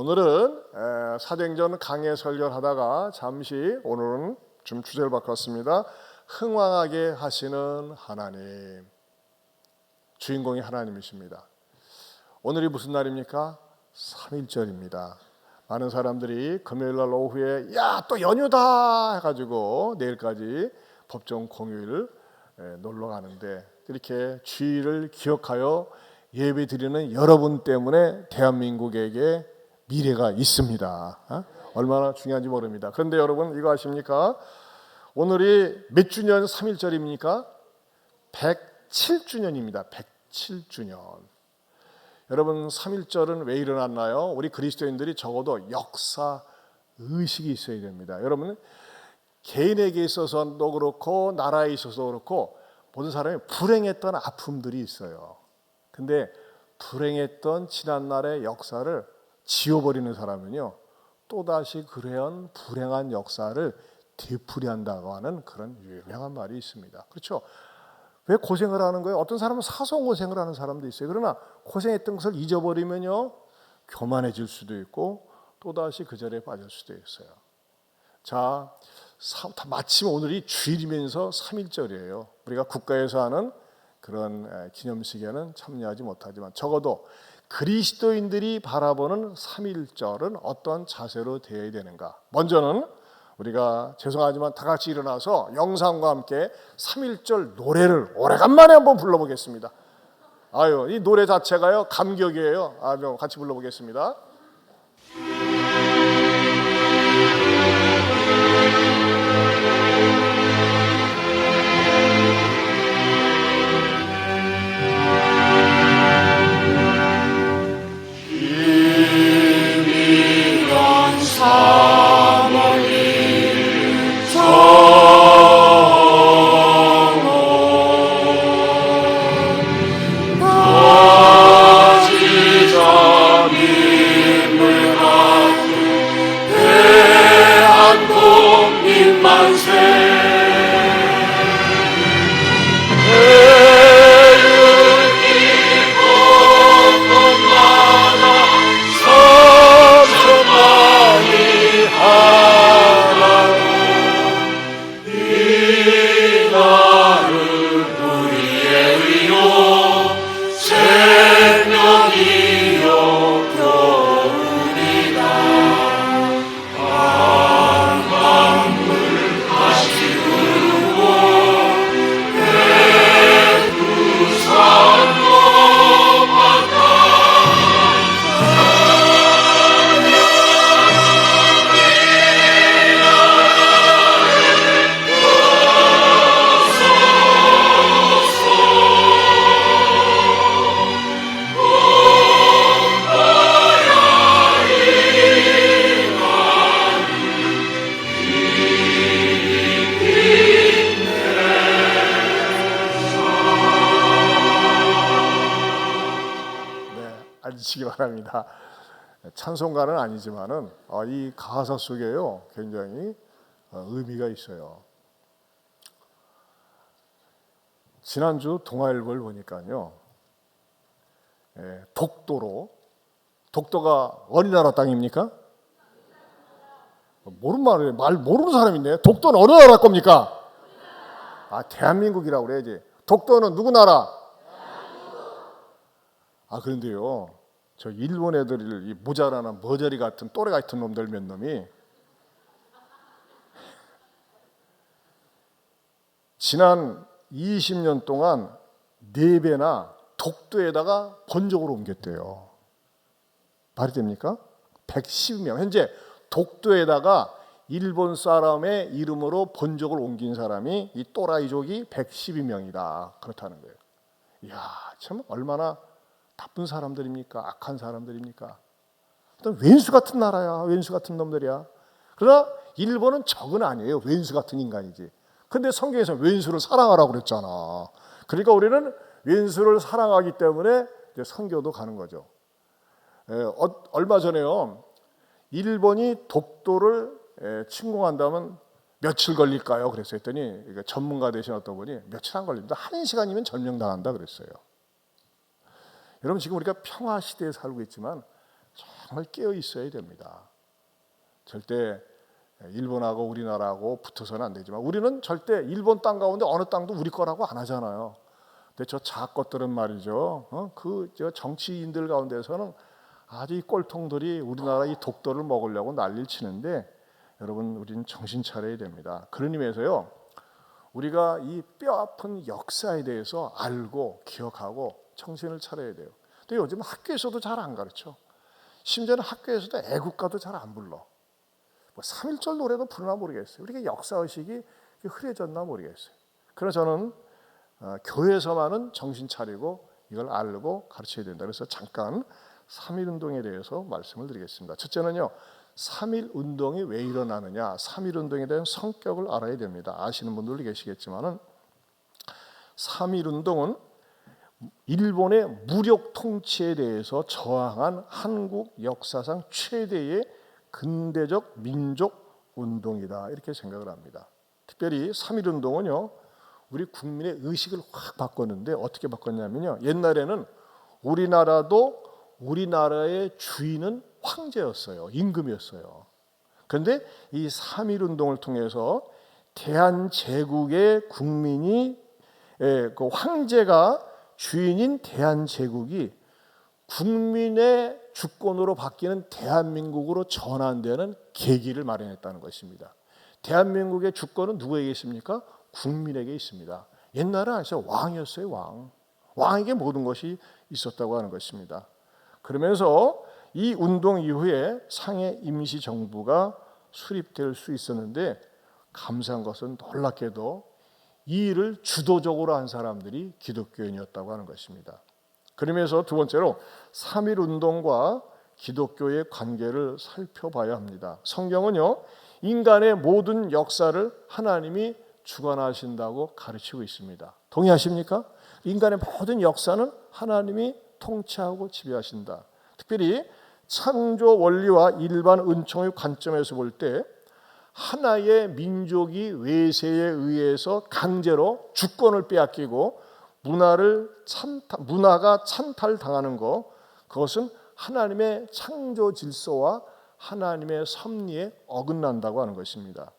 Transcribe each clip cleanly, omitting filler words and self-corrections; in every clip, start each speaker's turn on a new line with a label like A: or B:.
A: 오늘은 사도행전 강해 설교를 하다가 잠시 오늘은 좀 주제를 바꿨습니다. 흥왕하게 하시는 하나님, 주인공이 하나님이십니다. 오늘이 무슨 날입니까? 3.1절입니다. 많은 사람들이 금요일날 오후에 야, 또 연휴다 해가지고 내일까지 법정 공휴일 놀러 가는데, 이렇게 주일을 기억하여 예배 드리는 여러분 때문에 대한민국에게 미래가 있습니다. 얼마나 중요한지 모릅니다. 그런데 여러분 이거 아십니까? 오늘이 몇 주년 3.1절입니까? 107주년입니다. 107주년. 여러분 3.1절은 왜 일어났나요? 우리 그리스도인들이 적어도 역사 의식이 있어야 됩니다. 여러분 개인에게 있어서도 그렇고 나라에 있어서도 그렇고 모든 사람이 불행했던 아픔들이 있어요. 근데 불행했던 지난날의 역사를 지워버리는 사람은요, 또다시 그런 불행한 역사를 되풀이한다고 하는 그런 유명한 말이 있습니다. 그렇죠? 왜 고생을 하는 거예요? 어떤 사람은 사소한 고생을 하는 사람도 있어요. 그러나 고생했던 것을 잊어버리면요, 교만해질 수도 있고 또다시 그 자리에 빠질 수도 있어요. 자, 마침 오늘이 주일이면서 3.1절이에요. 우리가 국가에서 하는 그런 기념식에는 참여하지 못하지만 적어도 그리스도인들이 바라보는 3.1절은 어떤 자세로 되어야 되는가? 먼저는 우리가 죄송하지만 다 같이 일어나서 영상과 함께 3.1절 노래를 오래간만에 한번 불러보겠습니다. 이 노래 자체가요 감격이에요. 같이 불러보겠습니다. 앉으시기 바랍니다. 찬송가는 아니지만은 이 가사 속에요 굉장히 의미가 있어요. 지난주 동아일보를 보니까요, 독도가 어느 나라 땅입니까? 모르는 말이에요. 말 모르는 사람인데 독도는 어느 나라 겁니까? 대한민국이라고 그래야지. 독도는 누구 나라? 그런데요, 저 일본 애들 이 모자라나 머저리 같은 또래 같은 놈들 몇 놈이 지난 20년 동안 4배나 독도에다가 본적으로 옮겼대요. 말이 됩니까? 112명. 현재 독도에다가 일본 사람의 이름으로 본적을 옮긴 사람이 이 또라이족이 112명이다. 그렇다는 거예요. 이야, 참 얼마나 나쁜 사람들입니까? 악한 사람들입니까? 왼수 같은 나라야. 왼수 같은 놈들이야. 그러나 일본은 적은 아니에요. 왼수 같은 인간이지. 근데 성경에서 왼수를 사랑하라고 그랬잖아. 그러니까 우리는 왼수를 사랑하기 때문에 이제 선교도 가는 거죠. 얼마 전에요, 일본이 독도를 침공한다면 며칠 걸릴까요? 그랬더니 전문가 되신 어떤 분이 며칠 안 걸립니다. 1시간이면 점령당한다 그랬어요. 여러분 지금 우리가 평화 시대에 살고 있지만 정말 깨어 있어야 됩니다. 절대 일본하고 우리나라하고 붙어서는 안 되지만 우리는 절대 일본 땅 가운데 어느 땅도 우리 거라고 안 하잖아요. 근데 저 작것들은 말이죠. 저 정치인들 가운데서는 아주 이 꼴통들이 우리나라 이 독도를 먹으려고 난리를 치는데 여러분 우리는 정신 차려야 됩니다. 그런 의미에서요. 우리가 이 뼈아픈 역사에 대해서 알고 기억하고 정신을 차려야 돼요. 근데 요즘 학교에서도 잘 안 가르쳐. 심지어는 학교에서도 애국가도 잘 안 불러. 뭐 3.1절 노래도 부르나 모르겠어요. 우리가 역사의식이 흐려졌나 모르겠어요. 그래서 저는 교회에서만은 정신 차리고 이걸 알고 가르쳐야 된다. 그래서 잠깐 3.1운동에 대해서 말씀을 드리겠습니다. 첫째는요. 3.1운동이 왜 일어나느냐. 3.1운동에 대한 성격을 알아야 됩니다. 아시는 분들도 계시겠지만은 3.1운동은 일본의 무력 통치에 대해서 저항한 한국 역사상 최대의 근대적 민족 운동이다. 이렇게 생각을 합니다. 특별히 3.1운동은요. 우리 국민의 의식을 확 바꿨는데 어떻게 바꿨냐면요. 옛날에는 우리나라도 우리나라의 주인은 황제였어요. 임금이었어요. 그런데 이 3.1운동을 통해서 대한제국의 국민이 그 황제가 주인인 대한제국이 국민의 주권으로 바뀌는 대한민국으로 전환되는 계기를 마련했다는 것입니다. 대한민국의 주권은 누구에게 있습니까? 국민에게 있습니다. 옛날은 아시죠? 왕이었어요. 왕에게 모든 것이 있었다고 하는 것입니다. 그러면서 이 운동 이후에 상해 임시정부가 수립될 수 있었는데 감사한 것은 놀랍게도 이 일을 주도적으로 한 사람들이 기독교인이었다고 하는 것입니다. 그러면서 두 번째로 3.1운동과 기독교의 관계를 살펴봐야 합니다. 성경은요. 인간의 모든 역사를 하나님이 주관하신다고 가르치고 있습니다. 동의하십니까? 인간의 모든 역사는 하나님이 통치하고 지배하신다. 특별히 창조 원리와 일반 은총의 관점에서 볼 때 하나의 민족이 외세에 의해서 강제로 주권을 빼앗기고 문화가 찬탈당하는 것, 그것은 하나님의 창조 질서와 하나님의 섭리에 어긋난다고 하는 것입니다.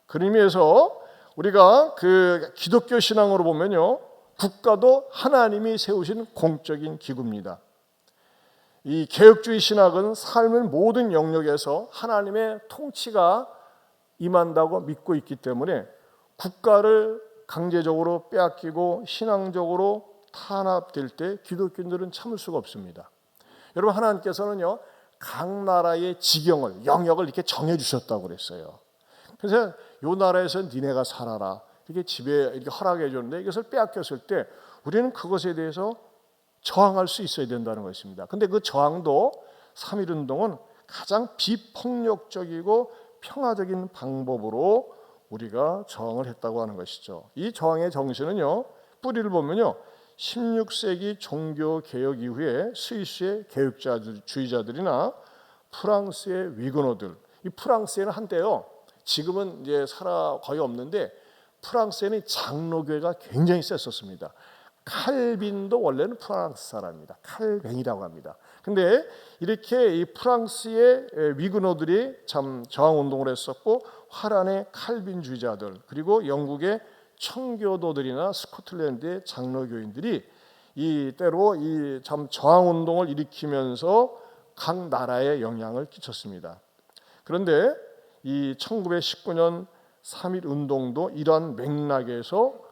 A: 그런 의미에서 우리가 그 기독교 신앙으로 보면요, 국가도 하나님이 세우신 공적인 기구입니다. 이 개혁주의 신학은 삶의 모든 영역에서 하나님의 통치가 임한다고 믿고 있기 때문에 국가를 강제적으로 빼앗기고 신앙적으로 탄압될 때 기독교인들은 참을 수가 없습니다. 여러분 하나님께서는요 각 나라의 지경을 영역을 이렇게 정해 주셨다고 그랬어요. 그래서 이 나라에서 니네가 살아라 이렇게 지배 이렇게 허락해 줬는데 이것을 빼앗겼을 때 우리는 그것에 대해서 저항할 수 있어야 된다는 것입니다. 근데 그 저항도 3.1운동은 가장 비폭력적이고 평화적인 방법으로 우리가 저항을 했다고 하는 것이죠. 이 저항의 정신은요, 뿌리를 보면요, 16세기 종교개혁 이후에 스위스의 개혁주의자들이나 프랑스의 위그노들, 이 프랑스에는 한때요, 지금은 이제 거의 없는데 프랑스에는 장로교회가 굉장히 셌었습니다. 칼빈도 원래는 프랑스 사람입니다. 칼뱅이라고 합니다. 근데 이렇게 이 프랑스의 위그노들이 참 저항 운동을 했었고 화란의 칼빈주의자들 그리고 영국의 청교도들이나 스코틀랜드의 장로교인들이 이 때로 이 참 저항 운동을 일으키면서 각 나라에 영향을 끼쳤습니다. 그런데 이 1919년 3.1 운동도 이러한 맥락에서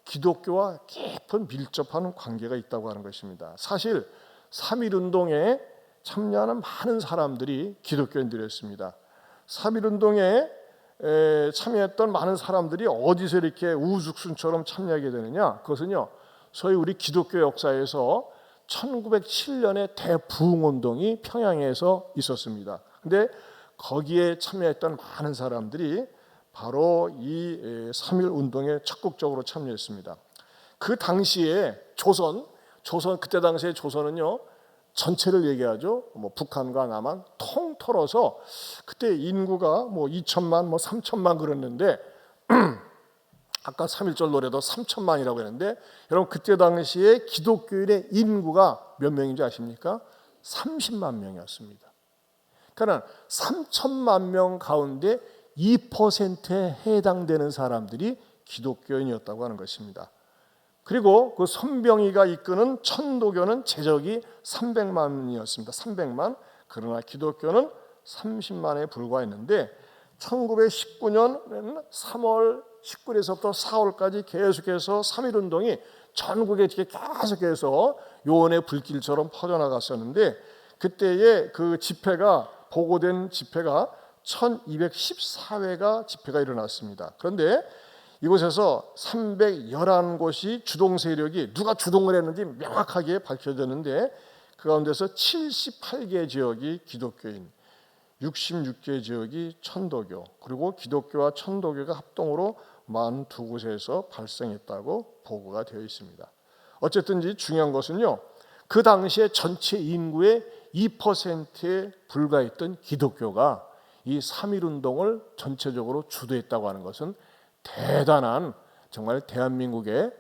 A: 기독교와 깊은 밀접한 관계가 있다고 하는 것입니다. 사실 3.1 운동에 참여하는 많은 사람들이 기독교인들이었습니다. 3.1 운동에 참여했던 많은 사람들이 어디서 이렇게 우후죽순처럼 참여하게 되느냐? 그것은요, 소위 우리 기독교 역사에서 1907년에 대부흥운동이 평양에서 있었습니다. 근데 거기에 참여했던 많은 사람들이 바로 이 3.1 운동에 적극적으로 참여했습니다. 그 당시에 조선 그때 당시에 조선은요 전체를 얘기하죠. 뭐 북한과 남한 통틀어서 그때 인구가 뭐 2천만, 뭐 3천만 그랬는데 아까 3.1절 노래도 3천만이라고 했는데 여러분 그때 당시에 기독교인의 인구가 몇 명인지 아십니까? 30만 명이었습니다. 그러니까 3천만 명 가운데 2%에 해당되는 사람들이 기독교인이었다고 하는 것입니다. 그리고 그 손병희가 이끄는 천도교는 제적이 300만이었습니다. 300만. 그러나 기독교는 30만에 불과했는데 1919년 3월 19일에서부터 4월까지 계속해서 3.1운동이 전국에 계속해서 요원의 불길처럼 퍼져나갔었는데 그때의 그 집회가 보고된 집회가 1214회가 집회가 일어났습니다. 그런데 이곳에서 311곳이 주동 세력이 누가 주동을 했는지 명확하게 밝혀졌는데 그 가운데서 78개 지역이 기독교인, 66개 지역이 천도교, 그리고 기독교와 천도교가 합동으로 42곳에서 발생했다고 보고가 되어 있습니다. 어쨌든지 중요한 것은요, 그 당시에 전체 인구의 2%에 불과했던 기독교가 이 3.1운동을 전체적으로 주도했다고 하는 것은 대단한 정말 대한민국의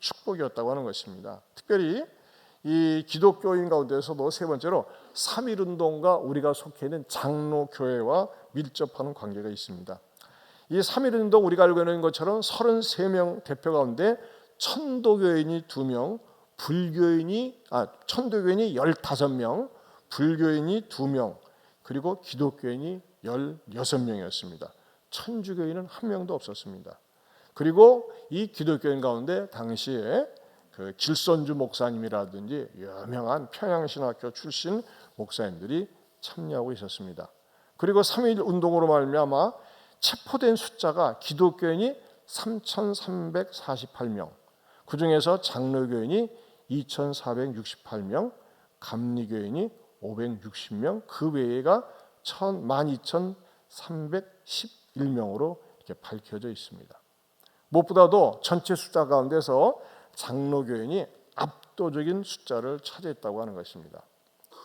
A: 축복이었다고 하는 것입니다. 특별히 이 기독교인 가운데서도 세 번째로 3.1운동과 우리가 속해 있는 장로교회와 밀접하는 관계가 있습니다. 이 3.1운동 우리가 알고 있는 것처럼 33명 대표 가운데 천도교인이 2명, 천도교인이 15명, 불교인이 2명, 그리고 기독교인이 16명이었습니다. 천주교인은 1명도 없었습니다. 그리고 이 기독교인 가운데 당시에 그 길선주 목사님이라든지 유명한 평양신학교 출신 목사님들이 참여하고 있었습니다. 그리고 3.1 운동으로 말미암아 체포된 숫자가 기독교인이 3,348명, 그 중에서 장로교인이 2,468명, 감리교인이 560명, 그 외에가 12,311명으로 이렇게 밝혀져 있습니다. 무엇보다도 전체 숫자 가운데서 장로교인이 압도적인 숫자를 차지했다고 하는 것입니다.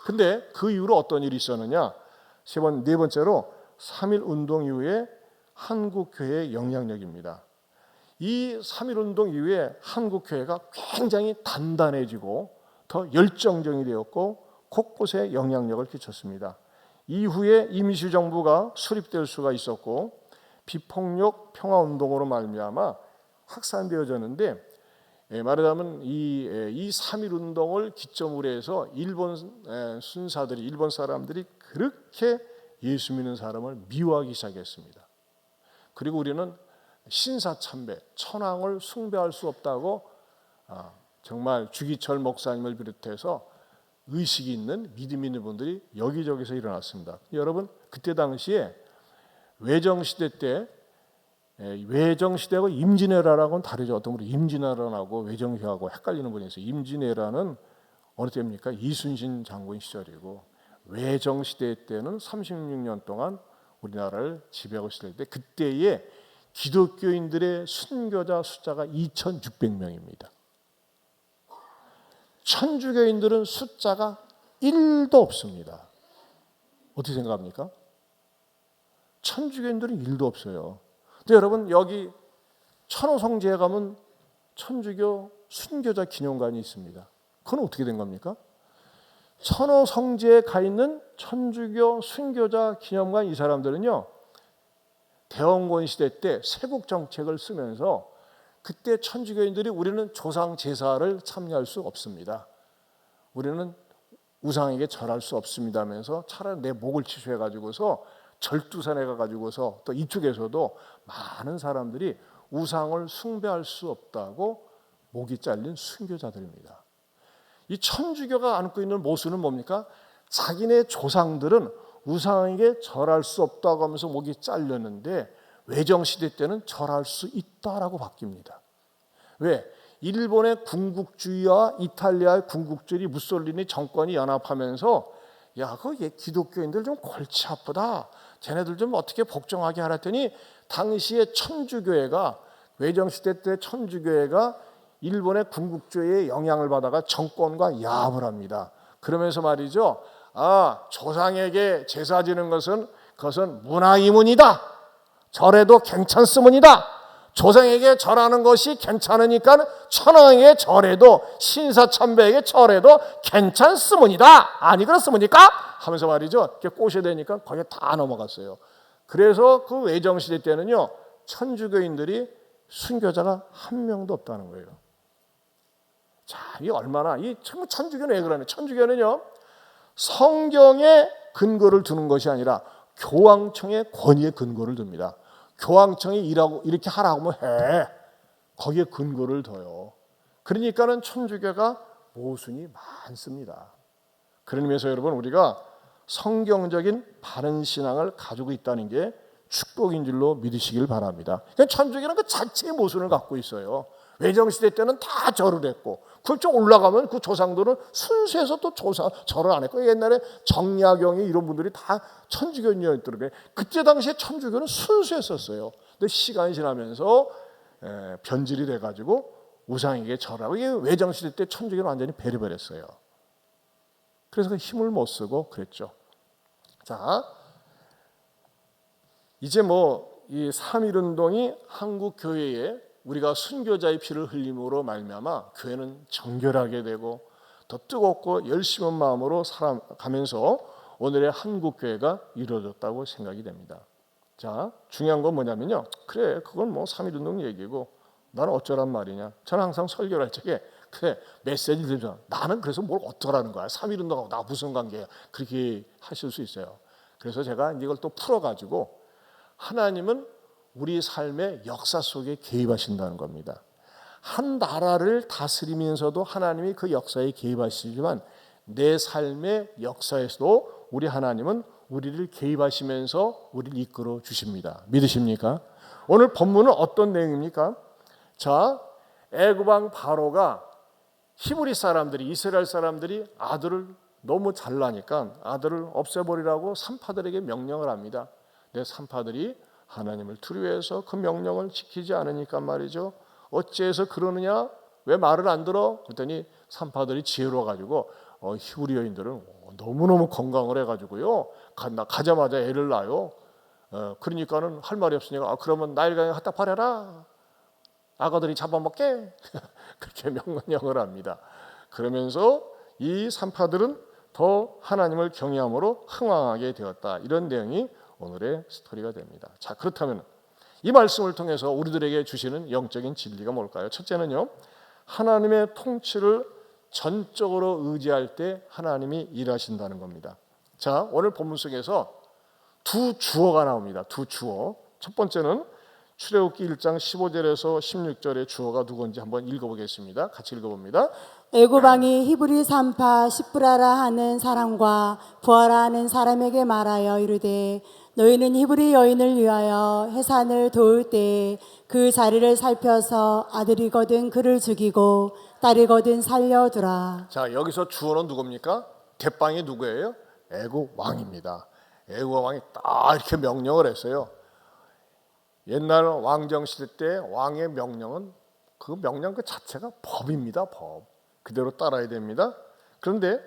A: 근데 그 이후로 어떤 일이 있었느냐? 네 번째로 3.1 운동 이후에 한국교회의 영향력입니다. 이 3.1 운동 이후에 한국교회가 굉장히 단단해지고 더 열정적이 되었고 곳곳에 영향력을 끼쳤습니다. 이후에 임시정부가 수립될 수가 있었고 비폭력 평화운동으로 말미암아 확산되어졌는데, 말하자면 이 3.1 운동을 기점으로 해서 일본 순사들이, 일본 사람들이 그렇게 예수 믿는 사람을 미워하기 시작했습니다. 그리고 우리는 신사참배, 천황을 숭배할 수 없다고 정말 주기철 목사님을 비롯해서 의식이 있는 믿음이 있는 분들이 여기저기서 일어났습니다. 여러분, 그때 당시에 외정시대 때, 외정시대하고 임진왜란하고는 다르죠. 어떤 분이 임진왜란하고 외정시하고 헷갈리는 분이 있어요. 임진왜란은 어느 때입니까? 이순신 장군 시절이고, 외정시대 때는 36년 동안 우리나라를 지배하고 있을 때, 그때의 기독교인들의 순교자 숫자가 2,600명입니다. 천주교인들은 숫자가 1도 없습니다. 어떻게 생각합니까? 천주교인들은 1도 없어요. 근데 여러분, 여기 천호성지에 가면 천주교 순교자 기념관이 있습니다. 그건 어떻게 된 겁니까? 천호성지에 가 있는 천주교 순교자 기념관, 이 사람들은요, 대원권 시대 때 세국 정책을 쓰면서 그때 천주교인들이 우리는 조상 제사를 참여할 수 없습니다. 우리는 우상에게 절할 수 없습니다 하면서 차라리 내 목을 취소해 가지고서 절두산에 가 가지고서 또 이쪽에서도 많은 사람들이 우상을 숭배할 수 없다고 목이 잘린 순교자들입니다. 이 천주교가 안고 있는 모순은 뭡니까? 자기네 조상들은 우상에게 절할 수 없다고 하면서 목이 잘렸는데 외정시대 때는 절할 수 있다라고 바뀝니다. 왜? 일본의 군국주의와 이탈리아의 군국주의, 무솔리니 정권이 연합하면서 야, 그 기독교인들 좀 골치 아프다, 쟤네들 좀 어떻게 복종하게 하라 했더니 당시에 천주교회가, 외정시대 때 천주교회가 일본의 군국주의의 영향을 받아가 정권과 야합을 합니다. 그러면서 말이죠, 조상에게 제사 지는 것은 그것은 문화이문이다, 절해도 괜찮습니다, 조상에게 절하는 것이 괜찮으니까 천왕에게 절해도 신사참배에게 절해도 괜찮습니다. 아니 그렇습니까? 하면서 말이죠. 이렇게 꼬셔야 되니까 거기에 다 넘어갔어요. 그래서 그 외정시대 때는요. 천주교인들이 순교자가 한 명도 없다는 거예요. 자, 이 얼마나 이 천주교는 왜 그러냐? 천주교는요. 성경에 근거를 두는 것이 아니라 교황청의 권위에 근거를 둡니다. 교황청이 이렇게 하라고 하면 해. 거기에 근거를 둬요. 그러니까는 천주교가 모순이 많습니다. 그런 의미에서 여러분 우리가 성경적인 바른 신앙을 가지고 있다는 게 축복인 줄로 믿으시길 바랍니다. 천주교는 그 자체의 모순을 갖고 있어요. 외정시대 때는 다 절을 했고 그쪽 올라가면 그 조상들은 순수해서 또 절을 안 했고 옛날에 정약용이 이런 분들이 다 천주교인이었더라고요. 그때 당시에 천주교는 순수했었어요. 근데 시간이 지나면서 변질이 돼가지고 우상에게 절하고 이게 외정시대 때 천주교는 완전히 베려버렸어요. 그래서 그 힘을 못 쓰고 그랬죠. 자, 이제 이 3.1운동이 한국 교회에 우리가 순교자의 피를 흘림으로 말미암아 교회는 정결하게 되고 더 뜨겁고 열심한 마음으로 살아가면서 오늘의 한국 교회가 이루어졌다고 생각이 됩니다. 자, 중요한 건 뭐냐면요. 그래, 그건 3.1운동 얘기고 나는 어쩌란 말이냐. 저는 항상 설교를 할 적에 그래, 메시지 들으면 나는 그래서 뭘 어쩌라는 거야. 3.1운동하고 나 무슨 관계야. 그렇게 하실 수 있어요. 그래서 제가 이걸 또 풀어가지고 하나님은 우리 삶의 역사 속에 개입하신다는 겁니다. 한 나라를 다스리면서도 하나님이 그 역사에 개입하시지만 내 삶의 역사에서도 우리 하나님은 우리를 개입하시면서 우리를 이끌어 주십니다. 믿으십니까? 오늘 본문은 어떤 내용입니까? 자, 애굽 왕 바로가 히브리 사람들이 이스라엘 사람들이 아들을 너무 잘나니까 아들을 없애버리라고 산파들에게 명령을 합니다. 내 산파들이 하나님을 두려워해서 그 명령을 지키지 않으니까 말이죠. 어째서 그러느냐? 왜 말을 안 들어? 그랬더니 산파들이 지혜로워가지고 히브리 여인들은 너무너무 건강을 해가지고요. 가자마자 애를 낳아요. 그러니까는 할 말이 없으니까 그러면 나일강에 갖다 버려라. 아가들이 잡아먹게. 그렇게 명령을 합니다. 그러면서 이 산파들은 더 하나님을 경외함으로 흥왕하게 되었다. 이런 내용이 오늘의 스토리가 됩니다. 자, 그렇다면 이 말씀을 통해서 우리들에게 주시는 영적인 진리가 뭘까요? 첫째는요. 하나님의 통치를 전적으로 의지할 때 하나님이 일하신다는 겁니다. 자, 오늘 본문 속에서 두 주어가 나옵니다. 두 주어. 첫 번째는 출애굽기 1장 15절에서 16절의 주어가 누군지 한번 읽어보겠습니다. 같이 읽어봅니다.
B: 애굽 왕이 히브리 산파 시브라라 하는 사람과 부하라 하는 사람에게 말하여 이르되 너희는 히브리 여인을 위하여 해산을 도울 때에 그 자리를 살펴서 아들이거든 그를 죽이고 딸이거든 살려두라.
A: 자, 여기서 주어는 누굽니까? 대빵이 누구예요? 애굽 왕입니다. 애굽 왕이 딱 이렇게 명령을 했어요. 옛날 왕정 시대 때 왕의 명령은 그 명령 그 자체가 법입니다. 법. 그대로 따라야 됩니다. 그런데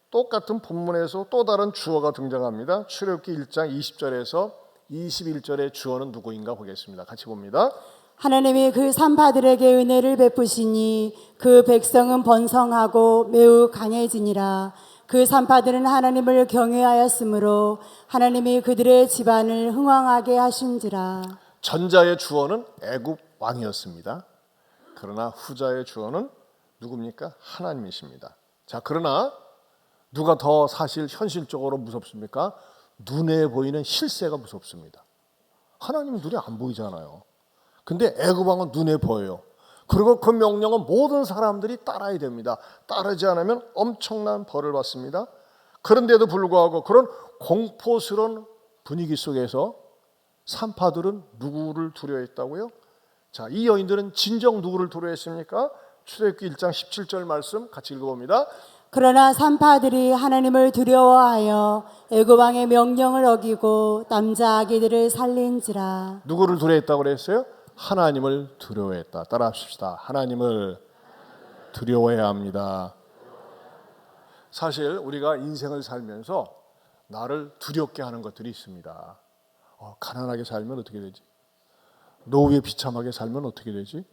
A: 똑같은 본문에서 또 다른 주어가 등장합니다. 출애굽기 1장 20절에서 21절의 주어는 누구인가 보겠습니다. 같이 봅니다.
B: 하나님이 그 산파들에게 은혜를 베푸시니 그 백성은 번성하고 매우 강해지니라. 그 산파들은 하나님을 경외하였으므로 하나님이 그들의 집안을 흥왕하게 하신지라.
A: 전자의 주어는 애굽 왕이었습니다. 그러나 후자의 주어는 누굽니까? 하나님이십니다. 자, 그러나 누가 더 사실 현실적으로 무섭습니까? 눈에 보이는 실세가 무섭습니다. 하나님은 눈에 안 보이잖아요. 근데 애굽 왕은 눈에 보여요. 그리고 그 명령은 모든 사람들이 따라야 됩니다. 따르지 않으면 엄청난 벌을 받습니다. 그런데도 불구하고 그런 공포스러운 분위기 속에서 산파들은 누구를 두려워했다고요? 자, 이 여인들은 진정 누구를 두려워했습니까? 출애굽기 1장 17절 말씀 같이 읽어봅니다.
B: 그러나 산파들이 하나님을 두려워하여 애굽 왕의 명령을 어기고 남자 아기들을 살린지라.
A: 누구를 두려워했다고 그랬어요? 하나님을 두려워했다. 따라합시다. 하나님을 두려워해야 합니다. 사실 우리가 인생을 살면서 나를 두렵게 하는 것들이 있습니다. 가난하게 살면 어떻게 되지? 노후에 비참하게 살면 어떻게 되지?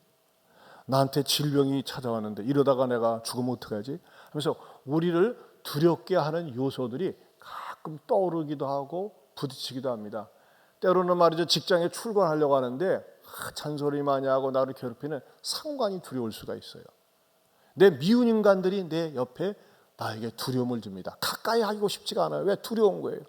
A: 나한테 질병이 찾아왔는데 이러다가 내가 죽으면 어떡하지? 하면서 우리를 두렵게 하는 요소들이 가끔 떠오르기도 하고 부딪히기도 합니다. 때로는 말이죠, 직장에 출근하려고 하는데 잔소리 많이 하고 나를 괴롭히는 상관이 두려울 수가 있어요. 내 미운 인간들이 내 옆에 나에게 두려움을 줍니다. 가까이 하고 싶지가 않아요. 왜? 두려운 거예요.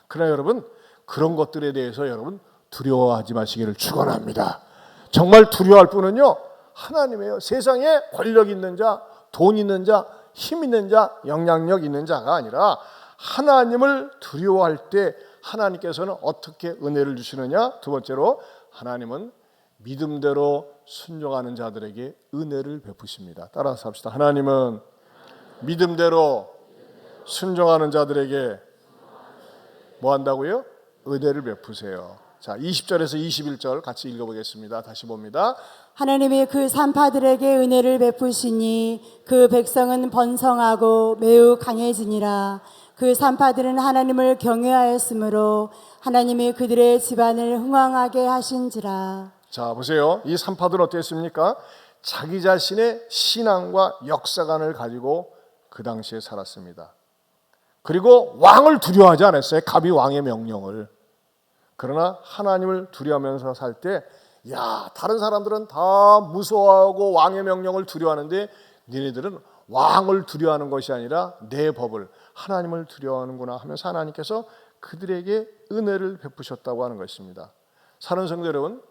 A: 그러나 여러분, 그런 것들에 대해서 여러분 두려워하지 마시기를 축원합니다. 정말 두려워할 분은요, 하나님이에요. 세상에 권력 있는 자, 돈 있는 자, 힘 있는 자, 영향력 있는 자가 아니라 하나님을 두려워할 때 하나님께서는 어떻게 은혜를 주시느냐? 두 번째로, 하나님은 믿음대로 순종하는 자들에게 은혜를 베푸십니다. 따라서 합시다. 하나님은 믿음대로 순종하는 자들에게 뭐 한다고요? 은혜를 베푸세요. 자, 20절에서 21절 같이 읽어보겠습니다. 다시 봅니다.
B: 하나님이 그 산파들에게 은혜를 베푸시니 그 백성은 번성하고 매우 강해지니라. 그 산파들은 하나님을 경외하였으므로 하나님이 그들의 집안을 흥왕하게 하신지라.
A: 자, 보세요. 이 산파들은 어땠습니까? 자기 자신의 신앙과 역사관을 가지고 그 당시에 살았습니다. 그리고 왕을 두려워하지 않았어요. 갑이 왕의 명령을. 그러나 하나님을 두려워하면서 살 때, 야, 다른 사람들은 다 무서워하고 왕의 명령을 두려워하는데 니네들은 왕을 두려워하는 것이 아니라 내 법을, 하나님을 두려워하는구나 하면서 하나님께서 그들에게 은혜를 베푸셨다고 하는 것입니다. 사랑하는 성도 여러분,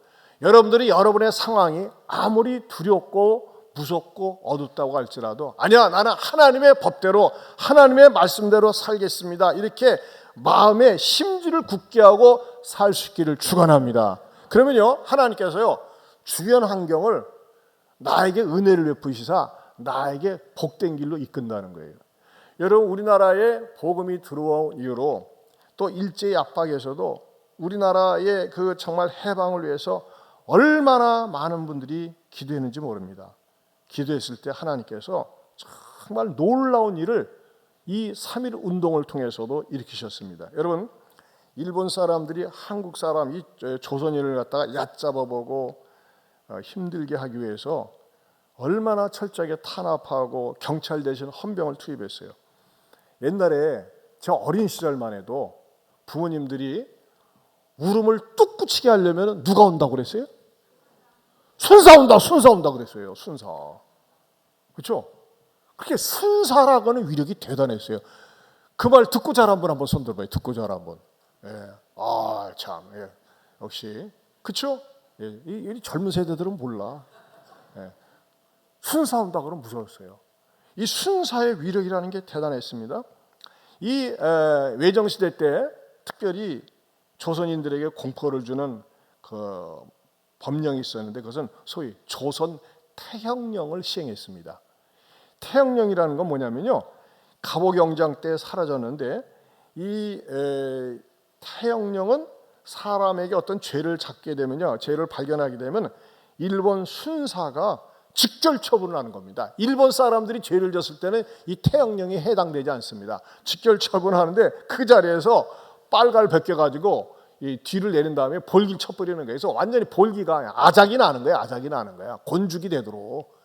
A: 여러분들이 여러분의 상황이 아무리 두렵고 무섭고 어둡다고 할지라도, 아니야, 나는 하나님의 법대로 하나님의 말씀대로 살겠습니다, 이렇게 마음의 심지를 굳게 하고 살 수 있기를 축원합니다. 그러면요, 하나님께서요 주변 환경을 나에게 은혜를 베푸시사 나에게 복된 길로 이끈다는 거예요. 여러분, 우리나라에 복음이 들어온 이후로 또 일제의 압박에서도 우리나라의 그 정말 해방을 위해서 얼마나 많은 분들이 기도했는지 모릅니다. 기도했을 때 하나님께서 정말 놀라운 일을 이 3.1 운동을 통해서도 일으키셨습니다. 여러분, 일본 사람들이 한국 사람, 이 조선인을 갖다가 얕잡아보고 힘들게 하기 위해서 얼마나 철저하게 탄압하고 경찰 대신 헌병을 투입했어요. 옛날에 저 어린 시절만 해도 부모님들이 울음을 뚝 붙이게 하려면 누가 온다고 그랬어요? 순사 온다, 순사 온다 그랬어요. 순사. 그렇죠? 그렇게 순사라고 하는 위력이 대단했어요. 그 말 듣고 자란 분 한번 손 들어봐요. 듣고 자란 분. 예. 아, 참. 예. 역시. 그렇죠? 예. 이 젊은 세대들은 몰라. 예. 순사 온다 그러면 무서웠어요. 이 순사의 위력이라는 게 대단했습니다. 이 외정시대 때 특별히 조선인들에게 공포를 주는 그 법령이 있었는데 그것은 소위 조선 태형령을 시행했습니다. 태형령이라는 건 뭐냐면요, 갑오경장 때 사라졌는데 이 태형령은 사람에게 어떤 죄를 잡게 되면요, 죄를 발견하게 되면 일본 순사가 직결 처분을 하는 겁니다. 일본 사람들이 죄를 졌을 때는 이 태형령이 해당되지 않습니다. 직결 처분하는데 그 자리에서 빨갈 벗겨가지고 이 뒤를 내린 다음에 볼기를 쳐버리는 거예요. 그래서 완전히 볼기가 아작이 나는 거야. 아작이 나는 거야. 곤죽이 되도록.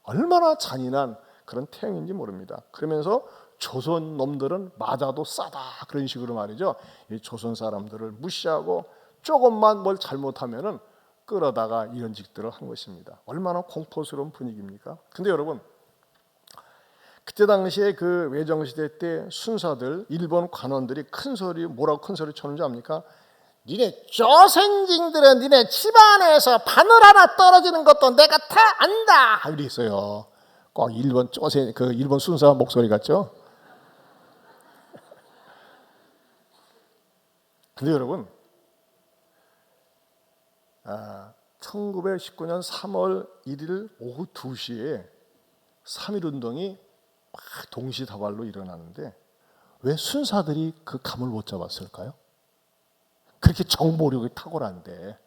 A: 얼마나 잔인한 그런 태형인지 모릅니다. 그러면서 조선 놈들은 맞아도 싸다, 그런 식으로 말이죠. 이 조선 사람들을 무시하고 조금만 뭘 잘못하면은 끌어다가 이런 짓들을 한 것입니다. 얼마나 공포스러운 분위기입니까? 근데 여러분, 그때 당시에 그 외정시대 때 순사들, 일본 관원들이 큰 소리, 뭐라고 큰 소리 쳤는지 압니까? 니네 조선징들은 니네 집안에서 바늘 하나 떨어지는 것도 내가 다 안다, 이렇게 있어요. 꼭 일본 그 일본 순사 목소리 같죠? 근데 여러분, 1919년 3월 1일 오후 2시에 3.1 운동이 막 동시다발로 일어나는데 왜 순사들이 그 감을 못 잡았을까요? 그렇게 정보력이 탁월한데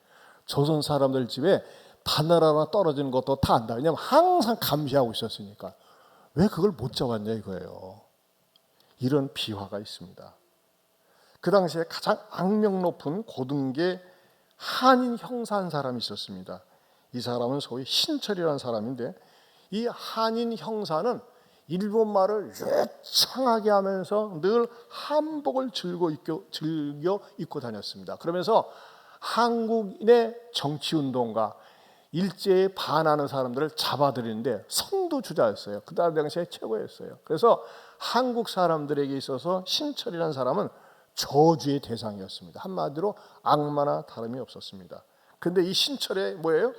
A: 조선 사람들 집에 바늘 하나 떨어지는 것도 다 안다. 왜냐하면 항상 감시하고 있었으니까. 왜 그걸 못 잡았냐 이거예요. 이런 비화가 있습니다. 그 당시에 가장 악명 높은 고등계 한인 형사 한 사람이 있었습니다. 이 사람은 소위 신철이라는 사람인데, 이 한인 형사는 일본 말을 유창하게 하면서 늘 한복을 즐겨 입고 다녔습니다. 그러면서 한국인의 정치운동가, 일제에 반하는 사람들을 잡아들이는데 선두주자였어요. 그 당시에 최고였어요. 그래서 한국 사람들에게 있어서 신철이라는 사람은 저주의 대상이었습니다. 한마디로 악마나 다름이 없었습니다. 근데 이 신철의 뭐예요?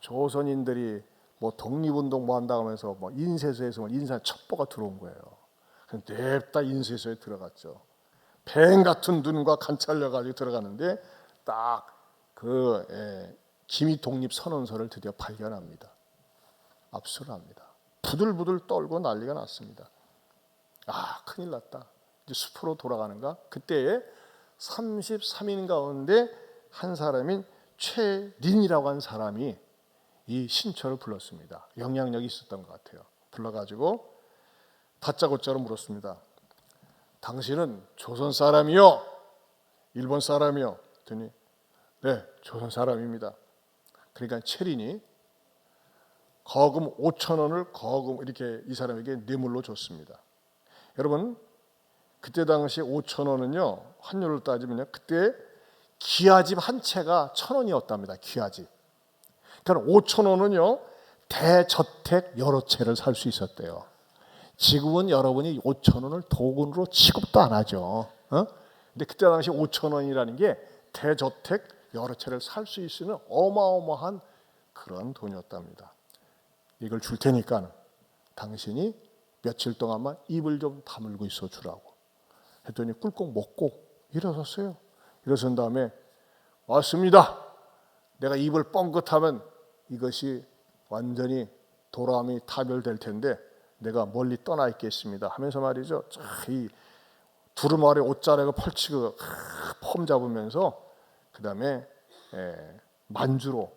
A: 조선인들이 뭐 독립운동 뭐 한다고 하면서 뭐 인쇄소에서 인사 첩보가 들어온 거예요. 냅다 인쇄소에 들어갔죠. 뱀 같은 눈과 관찰려 가지고 들어가는데 딱 기미 독립 선언서를 드디어 발견합니다. 압수를 합니다. 부들부들 떨고 난리가 났습니다. 큰일 났다. 이제 숲으로 돌아가는가? 그때에 33인 가운데 한 사람인 최린이라고 한 사람이 이 신철을 불렀습니다. 영향력이 있었던 것 같아요. 불러가지고 다짜고짜로 물었습니다. 당신은 조선 사람이요? 일본 사람이요? 그랬더니 네, 조선 사람입니다. 그러니까 최린이 거금 5,000원을 거금 이렇게 이 사람에게 뇌물로 줬습니다. 여러분, 그때 당시 5,000원은요, 환율로 따지면요, 그때 기아집 한 채가 1,000원이었답니다. 기아집. 그러니까 5,000원은요, 대저택 여러 채를 살 수 있었대요. 지금은 여러분이 5,000원을 도금으로 취급도 안 하죠. 근데 그때 당시 5,000원이라는 게 대저택 여러 채를 살 수 있는 어마어마한 그런 돈이었답니다. 이걸 줄 테니까 당신이 며칠 동안만 입을 좀 다물고 있어 주라고 했더니 꿀꺽 먹고 일어섰어요. 일어선 다음에 왔습니다. 내가 입을 뻥긋하면 이것이 완전히 도람이 타멸될 텐데 내가 멀리 떠나 있겠습니다 하면서 말이죠. 이 두루마리 옷자락을 펼치고 폼 잡으면서 그 다음에 만주로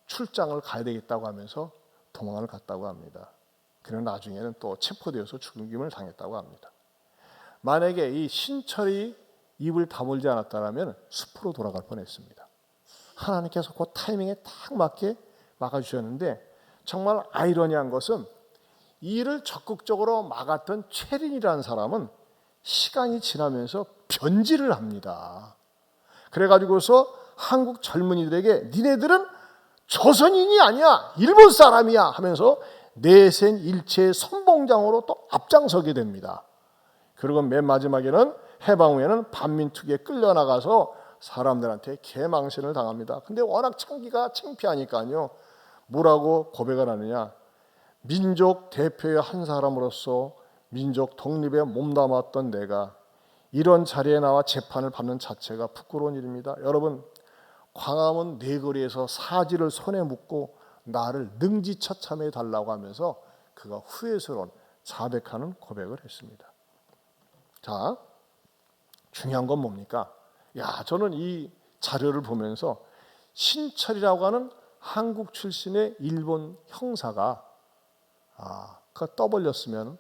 A: 출장을 가야 되겠다고 하면서 도망을 갔다고 합니다. 그는 나중에는 또 체포되어서 죽임을 당했다고 합니다. 만약에 이 신철이 입을 다물지 않았다면 숲으로 돌아갈 뻔했습니다. 하나님께서 그 타이밍에 딱 맞게 막아주셨는데 정말 아이러니한 것은 이를 적극적으로 막았던 최린이라는 사람은 시간이 지나면서 변질을 합니다. 그래가지고서 한국 젊은이들에게 니네들은 조선인이 아니야, 일본 사람이야 하면서 내센 일체의 선봉장으로 또 앞장서게 됩니다. 그리고 맨 마지막에는 해방 후에는 반민특위에 끌려나가서 사람들한테 개망신을 당합니다. 근데 워낙 창기가 창피하니까요. 뭐라고 고백을 하느냐. 민족 대표의 한 사람으로서 민족 독립에 몸담았던 내가 이런 자리에 나와 재판을 받는 자체가 부끄러운 일입니다. 여러분, 광화문 네거리에서 사지를 손에 묻고 나를 능지처참해 달라고 하면서 그가 후회스러운 자백하는 고백을 했습니다. 자, 중요한 건 뭡니까? 저는 이 자료를 보면서 신철이라고 하는 한국 출신의 일본 형사가 그가 떠벌렸으면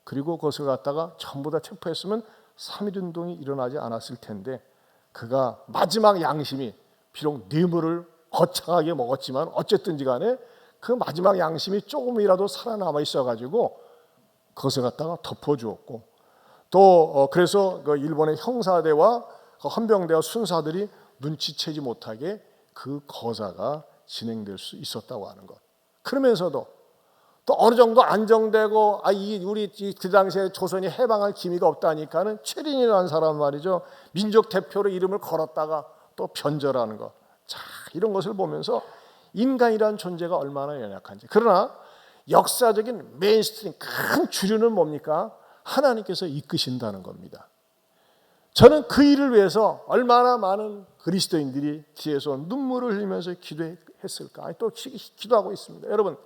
A: 그리고 그것을 갖다가 전부 다 체포했으면 3.1운동이 일어나지 않았을 텐데 그가 마지막 양심이 비록 뇌물을 거창하게 먹었지만 어쨌든지 간에 그 마지막 양심이 조금이라도 살아남아 있어가지고 그것을 갖다가 덮어주었고 또 그래서 그 일본의 형사대와 그 헌병대와 순사들이 눈치채지 못하게 그 거사가 진행될 수 있었다고 하는 것. 그러면서도 또 어느 정도 안정되고 우리 그 당시에 조선이 해방할 기미가 없다니까는 최린이라는 사람 말이죠. 민족 대표로 이름을 걸었다가 또 변절하는 것. 자, 이런 것을 보면서 인간이라는 존재가 얼마나 연약한지. 그러나 역사적인 메인스트림 큰 주류는 뭡니까? 하나님께서 이끄신다는 겁니다. 저는 그 일을 위해서 얼마나 많은 그리스도인들이 뒤에서 눈물을 흘리면서 기도했을까? 또 기도하고 있습니다. 여러분,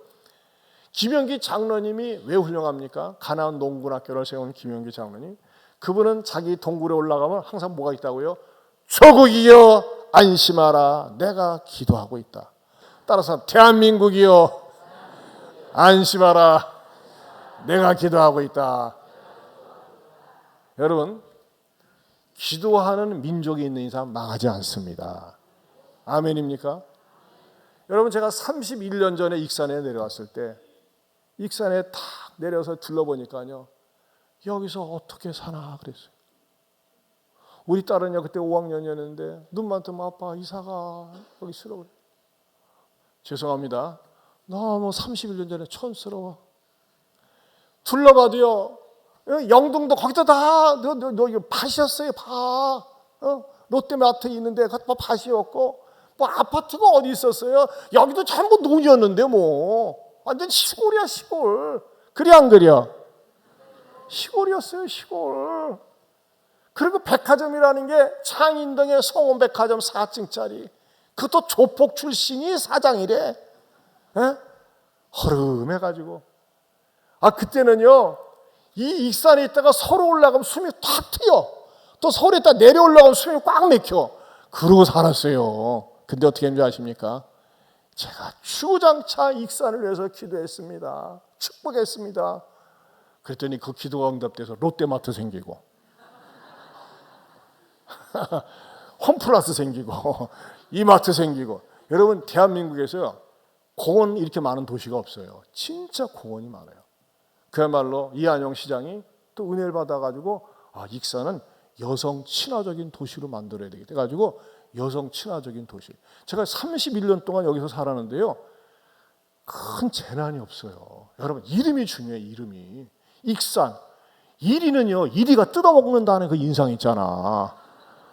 A: 김영기 장로님이 왜 훌륭합니까? 가나안 농군학교를 세운 김영기 장로님. 그분은 자기 동굴에 올라가면 항상 뭐가 있다고요? 조국이여 안심하라, 내가 기도하고 있다. 따라서 대한민국이여 안심하라, 내가 기도하고 있다. 여러분, 기도하는 민족이 있는 이상 망하지 않습니다. 아멘입니까? 여러분, 제가 31년 전에 익산에 내려왔을 때 익산에 탁 내려서 둘러보니까요, 여기서 어떻게 사나 그랬어요. 우리 딸은요 그때 5학년이었는데 눈만 뜨면 아빠 이사가 여기 싫어 그래. 죄송합니다. 너무 31년 전에 촌스러워. 둘러봐도요, 영등도 거기다 다 너 이거 밭이었어요. 밭. 롯데마트 있는데 다 밭이었고, 뭐 아파트가 어디 있었어요? 여기도 전부 논이었는데 뭐 완전 시골이야 시골. 그래 안 그려? 시골이었어요 시골. 그리고 백화점이라는 게 창인동의 성원백화점 4층짜리, 그것도 조폭 출신이 사장이래. 에? 허름해가지고. 그때는요 이 익산에 있다가 서로 올라가면 숨이 탁 트여. 또 서울에 있다 내려올라가면 숨이 꽉 막혀. 그러고 살았어요. 근데 어떻게 했는지 아십니까? 제가 주구장창 익산을 위해서 기도했습니다. 축복했습니다. 그랬더니 그 기도가 응답돼서 롯데마트 생기고 홈플러스 생기고 이마트 생기고. 여러분, 대한민국에서요 공원 이렇게 많은 도시가 없어요. 진짜 공원이 많아요. 그야말로 이한영 시장이 또 은혜를 받아가지고 익산은 여성 친화적인 도시로 만들어야 되겠다 해가지고 여성 친화적인 도시. 제가 31년 동안 여기서 살았는데요, 큰 재난이 없어요. 여러분, 이름이 중요해요. 이름이. 익산. 이리는요, 이리가 뜯어먹는다는 그 인상 있잖아.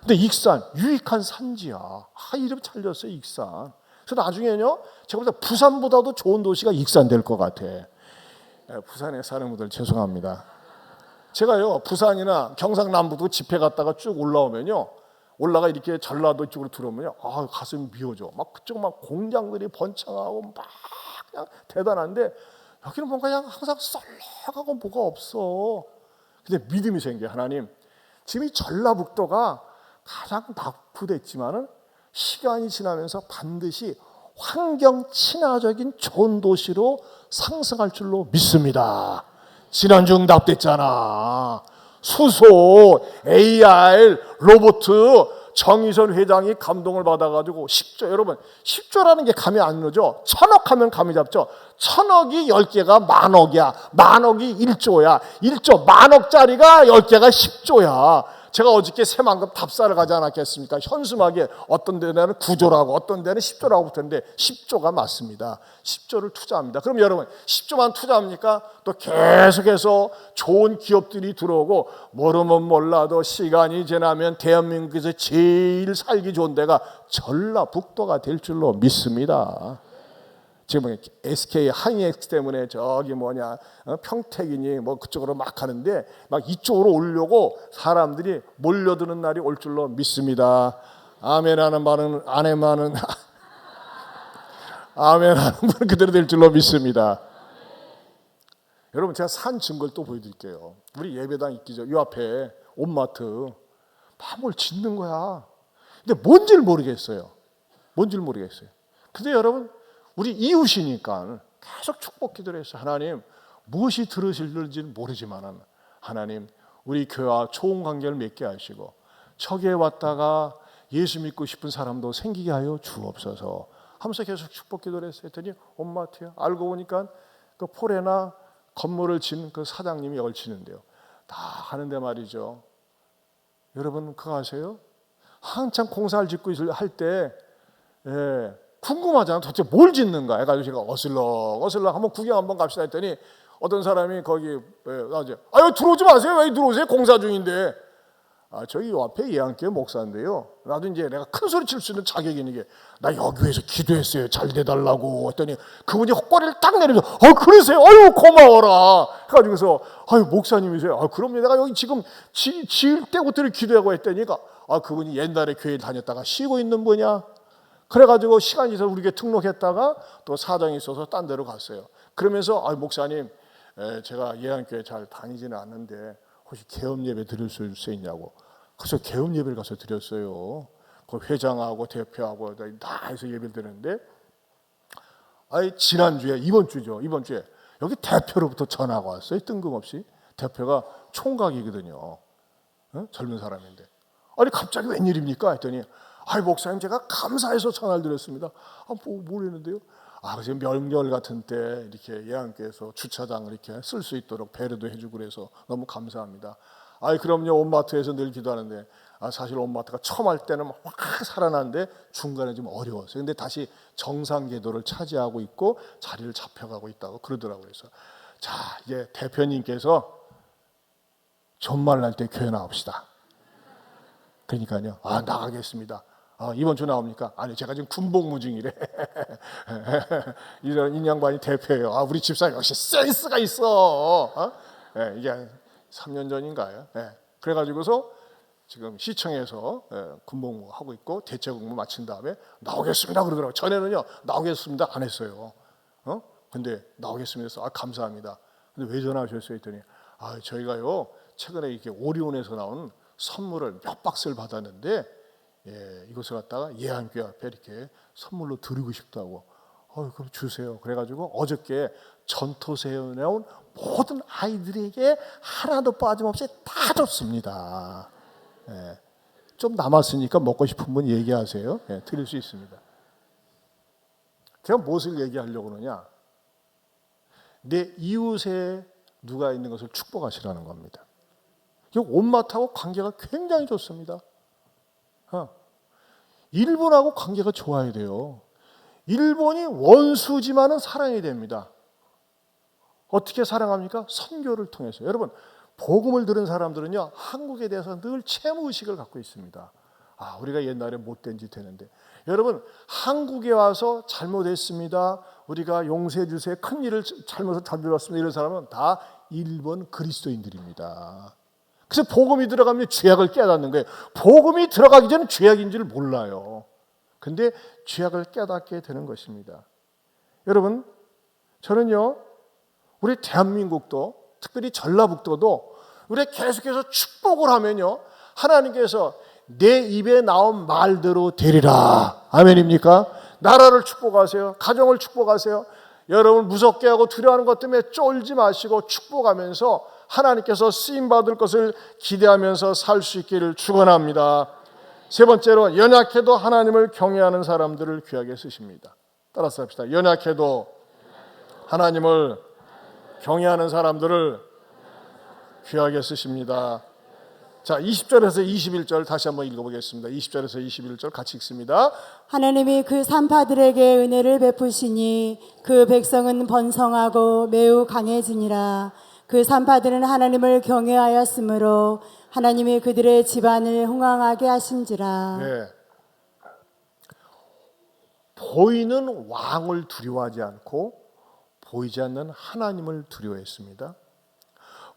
A: 근데 익산, 유익한 산지야. 이름 잘 지었어요, 익산. 그래서 나중에는요, 제가 볼 때 부산보다도 좋은 도시가 익산 될 것 같아. 부산에 사는 분들 죄송합니다. 제가요, 부산이나 경상남부도 집회 갔다가 쭉 올라오면요, 올라가 이렇게 전라도 쪽으로 들어오면요, 가슴이 미어져. 막 그쪽 막 공장들이 번창하고 막 그냥 대단한데, 여기는 뭔가 그냥 항상 썰렁하고 뭐가 없어. 근데 믿음이 생겨요. 하나님, 지금 이 전라북도가 가장 낙후됐지만은 시간이 지나면서 반드시 환경 친화적인 좋은 도시로 상승할 줄로 믿습니다. 지난주 응답됐잖아. 수소, AR, 로봇. 정의선 회장이 감동을 받아가지고 10조, 여러분 10조라는 게 감이 안 오죠. 1000억 하면 감이 잡죠. 1000억이 10개가 만억이야. 만억이 1조야. 1조 만억짜리가 10개가 10조야. 제가 어저께 새만금 답사를 가지 않았겠습니까? 현수막에 어떤 데는 9조라고 어떤 데는 10조라고 붙었는데 10조가 맞습니다. 10조를 투자합니다. 그럼 여러분 10조만 투자합니까? 또 계속해서 좋은 기업들이 들어오고, 모르면 몰라도 시간이 지나면 대한민국에서 제일 살기 좋은 데가 전라북도가 될 줄로 믿습니다. 지금 SK 하이닉스 때문에 저기 평택이니 뭐 그쪽으로 막 하는데, 막 이쪽으로 오려고 사람들이 몰려드는 날이 올 줄로 믿습니다. 아멘하는 말은 아멘하는 아멘하는 분 그대로 될 줄로 믿습니다. 여러분, 제가 산 증거를 또 보여드릴게요. 우리 예배당 있기죠. 이 앞에 온마트 뭘 짓는 거야. 근데 뭔지를 모르겠어요. 근데 여러분, 우리 이웃이니까 계속 축복 기도를 했어요. 하나님, 무엇이 들으실지는 모르지만 하나님, 우리 교회와 좋은 관계를 맺게 하시고 저기에 왔다가 예수 믿고 싶은 사람도 생기게 하여 주옵소서 하면서 계속 축복 기도를 했어요. 했더니 엄마한테요. 알고 보니까 그 폴에나 건물을 짓는 그 사장님이 얽히는데요. 다 하는데 말이죠. 여러분 그거 아세요? 한참 공사를 짓고 할 때 궁금하잖아. 도대체 뭘 짓는가 해가지고 제가 어슬렁 한번 구경 한번 갑시다 했더니 어떤 사람이 거기 나한테 들어오지 마세요. 왜 들어오세요? 공사 중인데. 저기 앞에 예안교회 목사인데요. 나도 이제 내가 큰 소리 칠 수 있는 자격이 있는 게, 나 여기 위해서 기도했어요. 잘 돼달라고 했더니 그분이 헛꼬리를 딱 내리면서 그러세요? 고마워라. 해가지고서 목사님이세요? 그럼요. 내가 여기 지금 지을 때부터 기도하고 했더니 그분이 옛날에 교회 다녔다가 쉬고 있는 분이야. 그래가지고 시간이 있어서 우리 교회 등록했다가 또 사정이 있어서 딴 데로 갔어요. 그러면서 목사님, 제가 예안교회 잘 다니지는 않는데 혹시 개업 예배 드릴 수 있냐고. 그래서 개업 예배를 가서 드렸어요. 그 회장하고 대표하고 다 해서 예배를 드렸는데, 지난주에 이번 주에 여기 대표로부터 전화가 왔어요. 뜬금없이. 대표가 총각이거든요. 젊은 사람인데. 갑자기 웬일입니까? 했더니 아이 목사님 제가 감사해서 전화를 드렸습니다. 모르겠는데요. 그래서 명절 같은 때 이렇게 예안교회에서 주차장을 이렇게 쓸 수 있도록 배려도 해주고 그래서 너무 감사합니다. 그럼요. 온마트에서 늘 기도하는데 사실 온마트가 처음 할 때는 막 살아나는데 중간에 좀 어려웠어요. 근데 다시 정상 궤도를 차지하고 있고 자리를 잡혀가고 있다고 그러더라고요. 그래서 자, 이제 대표님께서 전말 날 때 교회 나옵시다. 그러니까요. 나가겠습니다. 이번 주 나옵니까? 아니, 제가 지금 군복무 중이래. 이런 인양반이 대표예요. 우리 집사님 역시 센스가 있어. 이게 한 3년 전인가요? 그래가지고서 지금 시청에서 군복무 하고 있고 대체복무 마친 다음에 나오겠습니다 그러더라고요. 전에는요, 나오겠습니다 안 했어요. 근데 나오겠습니다 해서 감사합니다. 근데 왜 전화하셨어요? 했더니 저희가요 최근에 이렇게 오리온에서 나온 선물을 몇 박스를 받았는데 이것을 갖다가 예안교회 앞에 이렇게 선물로 드리고 싶다고. 그럼 주세요. 그래가지고 어저께 전토세에 나온 모든 아이들에게 하나도 빠짐없이 다 줬습니다. 좀 남았으니까 먹고 싶은 분 얘기하세요. 드릴 수 있습니다. 제가 무엇을 얘기하려고 그러냐? 내 이웃에 누가 있는 것을 축복하시라는 겁니다. 이 온마트하고 관계가 굉장히 좋습니다. 일본하고 관계가 좋아야 돼요. 일본이 원수지만은 사랑해야 됩니다. 어떻게 사랑합니까? 선교를 통해서. 여러분, 복음을 들은 사람들은요, 한국에 대해서 늘 채무의식을 갖고 있습니다. 우리가 옛날에 못된 짓 했는데. 여러분, 한국에 와서 잘못했습니다. 우리가 용서해 주세요. 큰 일을 잘못을 저질렀습니다. 이런 사람은 다 일본 그리스도인들입니다. 그래서 복음이 들어가면 죄악을 깨닫는 거예요. 복음이 들어가기 전에 죄악인 줄 몰라요. 근데 죄악을 깨닫게 되는 것입니다. 여러분, 저는요, 우리 대한민국도 특별히 전라북도도 우리 계속해서 축복을 하면요, 하나님께서 내 입에 나온 말대로 되리라. 아멘입니까? 나라를 축복하세요. 가정을 축복하세요. 여러분 무섭게 하고 두려워하는 것 때문에 쫄지 마시고 축복하면서 하나님께서 쓰임받을 것을 기대하면서 살 수 있기를 축원합니다. 세 번째로, 연약해도 하나님을 경외하는 사람들을 귀하게 쓰십니다. 따라서 합시다. 연약해도 하나님을 경외하는 사람들을 귀하게 쓰십니다. 자, 20절에서 21절 다시 한번 읽어보겠습니다. 20절에서 21절 같이 읽습니다.
B: 하나님이 그 산파들에게 은혜를 베푸시니 그 백성은 번성하고 매우 강해지니라. 그 산파들은 하나님을 경외하였으므로 하나님이 그들의 집안을 흥왕하게 하신지라.
A: 보이는 왕을 두려워하지 않고 보이지 않는 하나님을 두려워했습니다.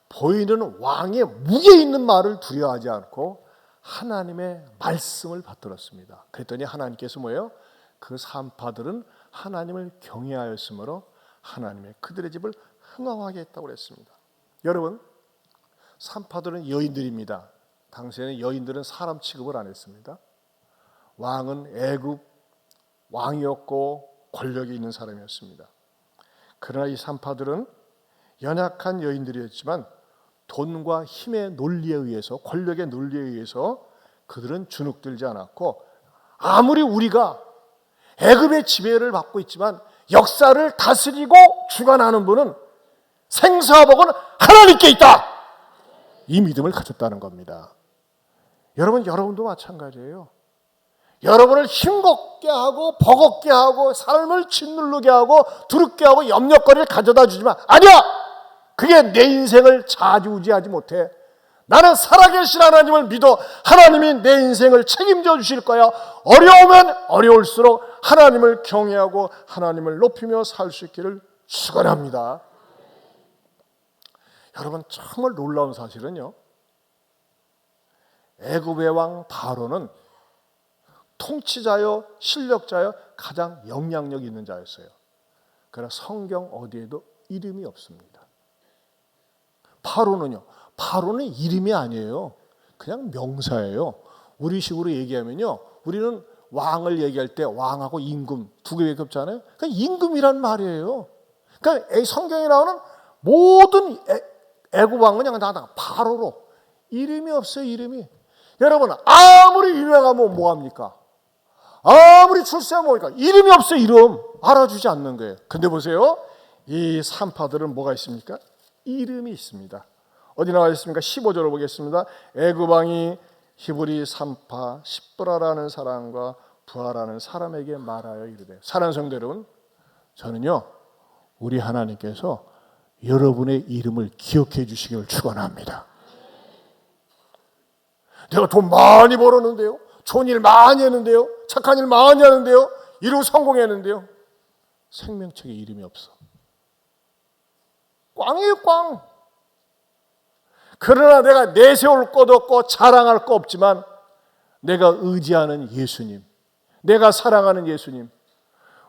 A: 보이는 왕의 무게 있는 말을 두려워하지 않고 하나님의 말씀을 받들었습니다. 그랬더니 하나님께서 뭐예요? 그 산파들은 하나님을 경외하였으므로 하나님의 그들의 집을 흥왕하게 했다고 그랬습니다. 여러분, 산파들은 여인들입니다. 당시에는 여인들은 사람 취급을 안 했습니다. 왕은 애굽 왕이었고 권력이 있는 사람이었습니다. 그러나 이 산파들은 연약한 여인들이었지만 돈과 힘의 논리에 의해서, 권력의 논리에 의해서 그들은 주눅들지 않았고, 아무리 우리가 애굽의 지배를 받고 있지만 역사를 다스리고 주관하는 분은 생사와 복은 하나님께 있다, 이 믿음을 가졌다는 겁니다. 여러분도 마찬가지예요. 여러분을 힘겹게 하고 버겁게 하고 삶을 짓누르게 하고 두렵게 하고 염려거리를 가져다 주지만, 아니야! 그게 내 인생을 좌지우지하지 못해. 나는 살아계신 하나님을 믿어. 하나님이 내 인생을 책임져 주실 거야. 어려우면 어려울수록 하나님을 경외하고 하나님을 높이며 살 수 있기를 축원합니다. 여러분, 정말 놀라운 사실은요, 애굽의 왕 바로는 통치자요 실력자요 가장 영향력 있는 자였어요. 그러나 성경 어디에도 이름이 없습니다. 바로는 이름이 아니에요. 그냥 명사예요. 우리식으로 얘기하면요, 우리는 왕을 얘기할 때 왕하고 임금 두 개밖에 없잖아요. 그러니까 임금이란 말이에요. 그러니까 성경에 나오는 모든 애굽 왕은 그냥 다 바로로, 이름이 없어요. 이름이. 여러분, 아무리 유명하면 뭐합니까? 아무리 출세해 보니까 이름이 없어요. 이름 알아주지 않는 거예요. 근데 보세요, 이 산파들은 뭐가 있습니까? 이름이 있습니다. 어디 나와 있습니까? 15절을 보겠습니다. 애굽왕이 히브리 산파 십브라라는 사람과 부하라는 사람에게 말하여 이르되. 사랑하는 성도 여러분, 저는요, 우리 하나님께서 여러분의 이름을 기억해 주시기를 축원합니다. 내가 돈 많이 벌었는데요, 좋은 일 많이 했는데요, 착한 일 많이 하는데요, 이루고 성공했는데요, 생명책에 이름이 없어. 꽝이에요, 꽝. 그러나 내가 내세울 것 없고 자랑할 거 없지만 내가 의지하는 예수님, 내가 사랑하는 예수님,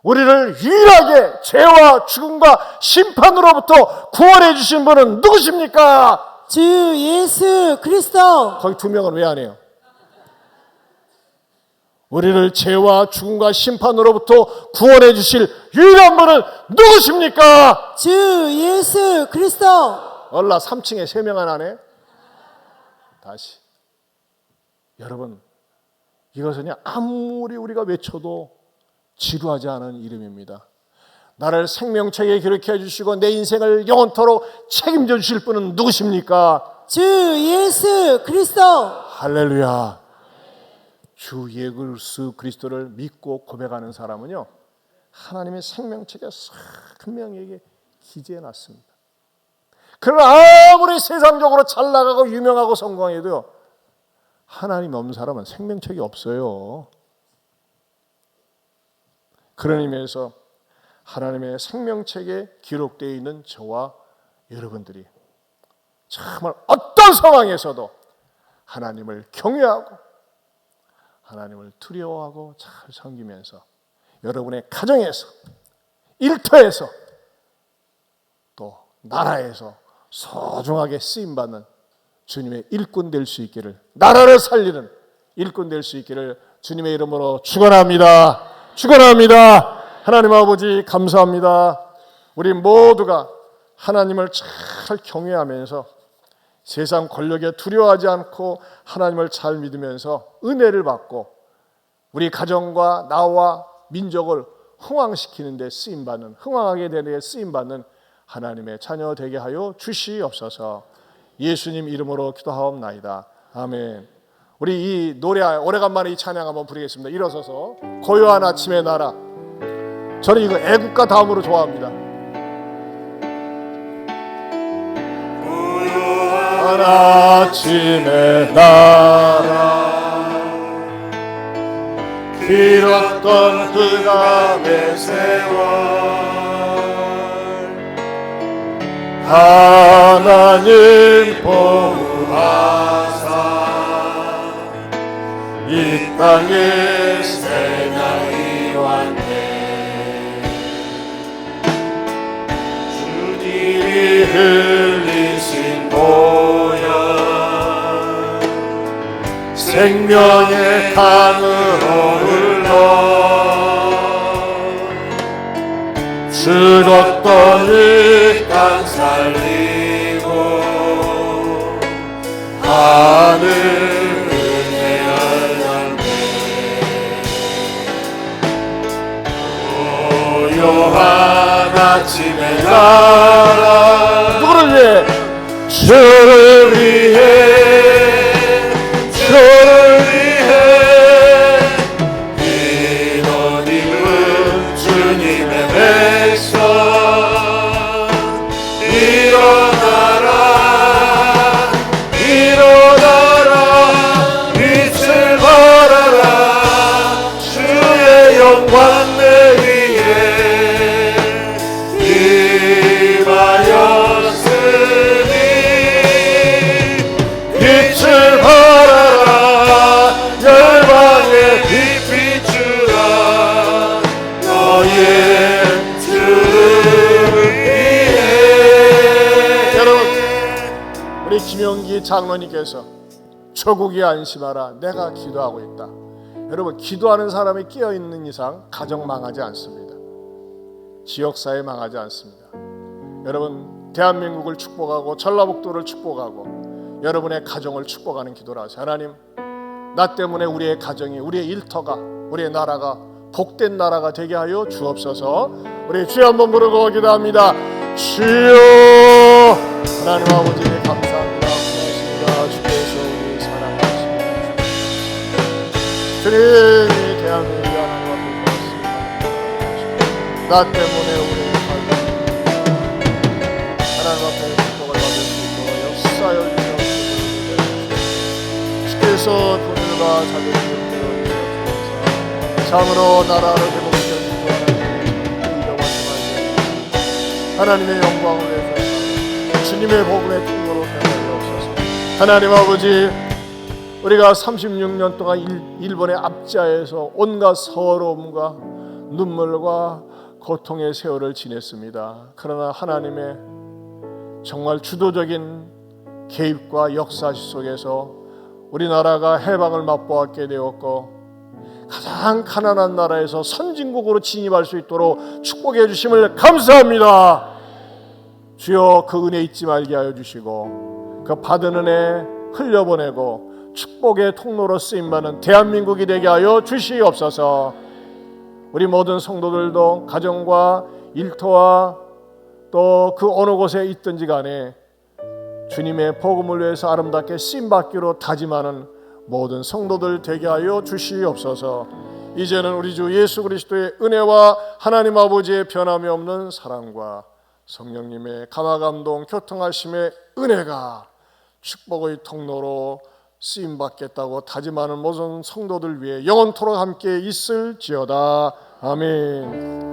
A: 우리를 유일하게 죄와 죽음과 심판으로부터 구원해 주신 분은 누구십니까?
B: 주 예수 그리스도.
A: 거기 두 명은 왜 안 해요? 우리를 죄와 죽음과 심판으로부터 구원해 주실 유일한 분은 누구십니까?
B: 주 예수 그리스도.
A: 얼라 3층에 3명 하나네. 다시, 여러분, 이것은 아무리 우리가 외쳐도 지루하지 않은 이름입니다. 나를 생명책에 기록해 주시고 내 인생을 영원토록 책임져 주실 분은 누구십니까?
B: 주 예수 그리스도.
A: 할렐루야. 주 예수 그리스도를 믿고 고백하는 사람은요, 하나님의 생명책에 선명하게 기재해 놨습니다. 그러나 아무리 세상적으로 잘 나가고 유명하고 성공해도요, 하나님 없는 사람은 생명책이 없어요. 그런 의미에서 하나님의 생명책에 기록되어 있는 저와 여러분들이 정말 어떤 상황에서도 하나님을 경외하고 하나님을 두려워하고 잘 섬기면서 여러분의 가정에서, 일터에서, 또 나라에서 소중하게 쓰임받는 주님의 일꾼 될 수 있기를, 나라를 살리는 일꾼 될 수 있기를 주님의 이름으로 축원합니다. 축원합니다. 하나님 아버지 감사합니다. 우리 모두가 하나님을 잘 경외하면서 세상 권력에 두려워하지 않고 하나님을 잘 믿으면서 은혜를 받고 우리 가정과 나와 민족을 흥왕시키는 데 쓰임받는, 흥왕하게 되는 데 쓰임받는 하나님의 자녀 되게 하여 주시옵소서. 예수님 이름으로 기도하옵나이다. 아멘. 우리 이 노래 오래간만에 이 찬양 한번 부르겠습니다. 일어서서 고요한 아침의 나라. 저는 이거 애국가 다음으로 좋아합니다. 고요한 아침의 나라, 길었던 흑암의 세월, 하나님 보호하사 이 땅에 새 날이 왔네. 주님이 흘리신 보혈, 생명의 강으로 흘러 죽었던 이 땅 살리고 하늘 은혜 열렸네. 고요한 아침의 나라, 누구를 위해? 주를 위해, 주를 위해 이런 입은 주님의 백성 일어나라, 일어나라, 빛을 발하라, 주의 영광 내 위에 임하였으니 빛을 발하라, 열방에 빛 비추라, 너의 우리 김영기 장로님께서 조국이 안심하라, 내가 기도하고 있다. 여러분, 기도하는 사람이 깨어있는 이상 가정 망하지 않습니다. 지역사회 망하지 않습니다. 여러분, 대한민국을 축복하고 전라북도를 축복하고 여러분의 가정을 축복하는 기도를 하세요. 하나님, 나 때문에 우리의 가정이, 우리의 일터가, 우리의 나라가 복된 나라가 되게 하여 주옵소서. 우리 주여 한번 부르고 기도합니다. 주여, 하나님 아버지 감사합니다. 고맙습니다. 주께서 우리 사랑하시고 주님이 대한민국 하나님 앞에 왔습니다. 나 때문에 우리의 하나님 앞에 축복을 받을 수 있도록 역사여 주옵소서. 주께서 돈과 자녀를 주옵소서. 참으로 나라를 회복시켜주고 하나님의 영광을 위해서 주님의 복음의 통로로 되어주옵소서. 하나님 아버지, 우리가 36년 동안 일본의 압제하에서 온갖 서러움과 눈물과 고통의 세월을 지냈습니다. 그러나 하나님의 정말 주도적인 개입과 역사 속에서 우리나라가 해방을 맛보았게 되었고, 가장 가난한 나라에서 선진국으로 진입할 수 있도록 축복해 주심을 감사합니다. 주여, 그 은혜 잊지 말게 하여 주시고 그 받은 은혜 흘려보내고 축복의 통로로 쓰임받는 대한민국이 되게 하여 주시옵소서. 우리 모든 성도들도 가정과 일터와 또 그 어느 곳에 있든지 간에 주님의 복음을 위해서 아름답게 쓰임받기로 다짐하는 모든 성도들 되게 하여 주시옵소서. 이제는 우리 주 예수 그리스도의 은혜와 하나님 아버지의 변함이 없는 사랑과 성령님의 감화감동 교통하심의 은혜가 축복의 통로로 쓰임받겠다고 다짐하는 모든 성도들 위해 영원토록 함께 있을지어다. 아멘.